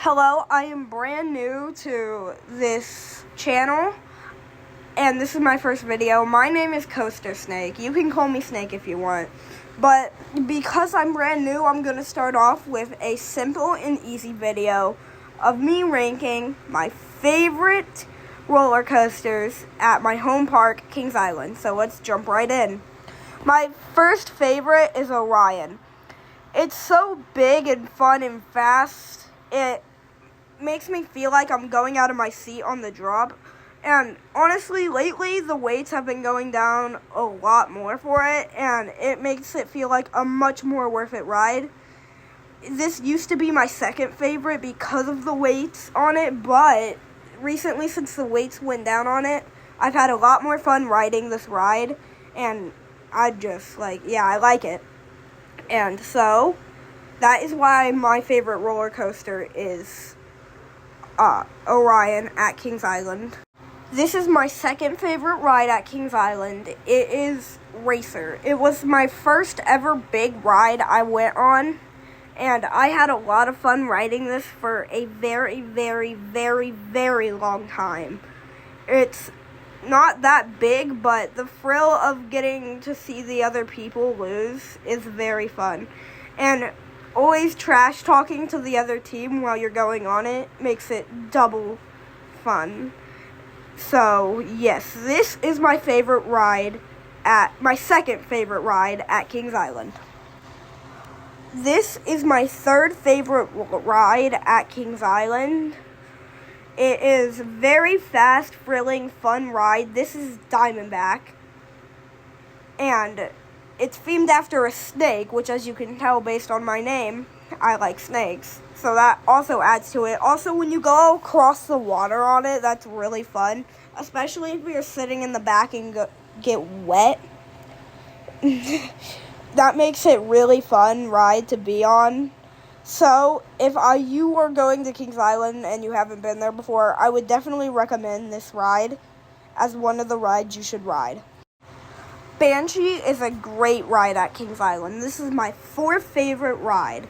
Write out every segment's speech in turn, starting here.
Hello, I am brand new to this channel, and this is my first video. My name is Coaster Snake. You can call me Snake if you want. But because I'm brand new, I'm going to start off with a simple and easy video of me ranking my favorite roller coasters at my home park, Kings Island. So let's jump right in. My first favorite is Orion. It's so big and fun and fast. It makes me feel like I'm going out of my seat on the drop. And honestly, lately, the weights have been going down a lot more for it, and it makes it feel like a much more worth it ride. This used to be my second favorite because of the weights on it, but recently, since the weights went down on it, I've had a lot more fun riding this ride, and I like it. And so, that is why my favorite roller coaster is Orion at Kings Island. This is my second favorite ride at Kings Island. It is Racer. It was my first ever big ride I went on, and I had a lot of fun riding this for a very, very, very, very long time. It's not that big, but the thrill of getting to see the other people lose is very fun. And always trash talking to the other team while you're going on it makes it double fun. So, yes, this is my second favorite ride at Kings Island. This is my third favorite ride at Kings Island. It is a very fast, thrilling, fun ride. This is Diamondback. And it's themed after a snake, which, as you can tell based on my name, I like snakes. So that also adds to it. Also, when you go across the water on it, that's really fun. Especially if you're sitting in the back and get wet. That makes it really fun ride to be on. So, if you were going to Kings Island and you haven't been there before, I would definitely recommend this ride as one of the rides you should ride. Banshee is a great ride at Kings Island. This is my fourth favorite ride.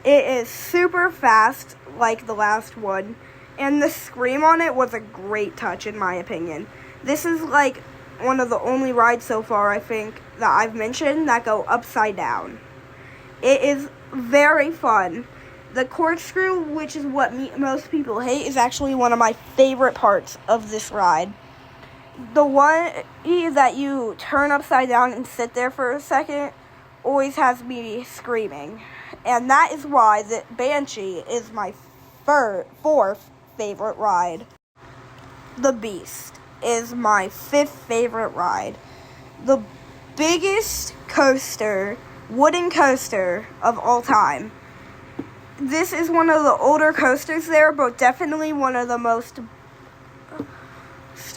It is super fast, like the last one, and the scream on it was a great touch, in my opinion. This is like one of the only rides so far, I think, that I've mentioned that go upside down. It is very fun. The corkscrew, which is what most people hate, is actually one of my favorite parts of this ride. The one that you turn upside down and sit there for a second always has me screaming. And that is why the Banshee is my fourth favorite ride. The Beast is my fifth favorite ride. The biggest wooden coaster of all time. This is one of the older coasters there, but definitely one of the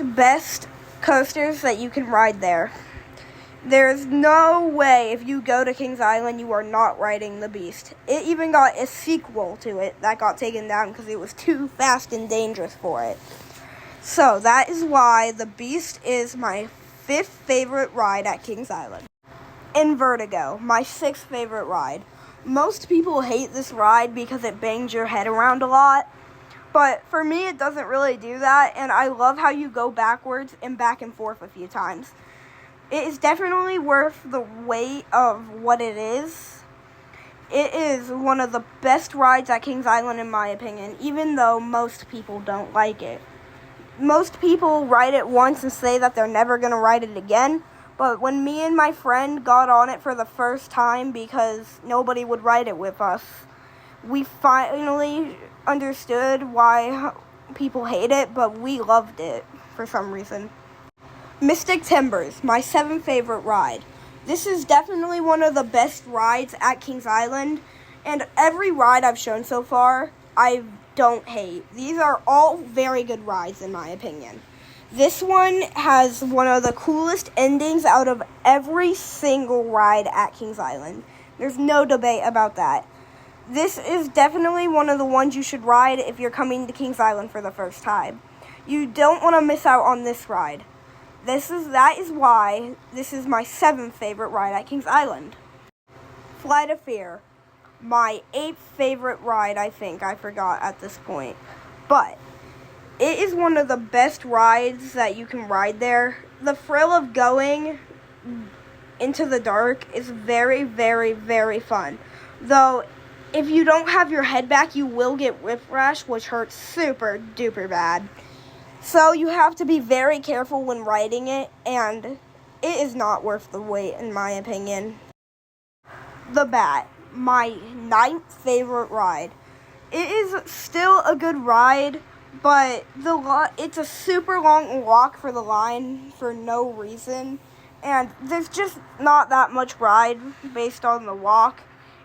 best coasters that you can ride there. There's no way if you go to Kings Island you are not riding the Beast. It even got a sequel to it that got taken down because it was too fast and dangerous for it. So that is why the Beast is my fifth favorite ride at Kings Island. Invertigo, my sixth favorite ride. Most people hate this ride because it bangs your head around a lot. But for me, it doesn't really do that, and I love how you go backwards and back and forth a few times. It is definitely worth the weight of what it is. It is one of the best rides at Kings Island, in my opinion, even though most people don't like it. Most people ride it once and say that they're never going to ride it again, but when me and my friend got on it for the first time because nobody would ride it with us, we finally understood why people hate it, but we loved it for some reason. Mystic Timbers, my seventh favorite ride. This is definitely one of the best rides at Kings Island, and every ride I've shown so far, I don't hate. These are all very good rides in my opinion. This one has one of the coolest endings out of every single ride at Kings Island. There's no debate about that. This is definitely one of the ones you should ride if you're coming to Kings Island for the first time. You don't want to miss out on this ride. That is why this is my seventh favorite ride at Kings Island. Flight of Fear. my 8th favorite ride, I think. I forgot at this point. But it is one of the best rides that you can ride there. The thrill of going into the dark is very, very, very fun. Though, if you don't have your head back, you will get whiplash, which hurts super duper bad. So you have to be very careful when riding it, and it is not worth the wait, in my opinion. The Bat, my 9th favorite ride. It is still a good ride, but it's a super long walk for the line for no reason. And there's just not that much ride based on the walk.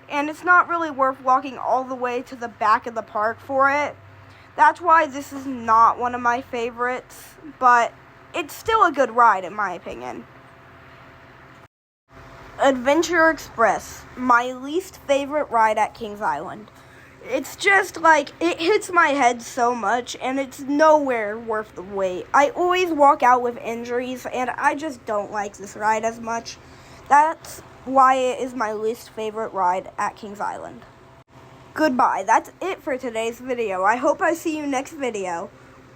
And it's not really worth walking all the way to the back of the park for it. That's why this is not one of my favorites, but it's still a good ride in my opinion. Adventure Express, my least favorite ride at Kings Island. It's just like, it hits my head so much, and it's nowhere worth the wait. I always walk out with injuries, and I just don't like this ride as much. That's why it is my least favorite ride at Kings Island. Goodbye. That's it for today's video. I hope I see you next video.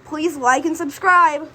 Please like and subscribe.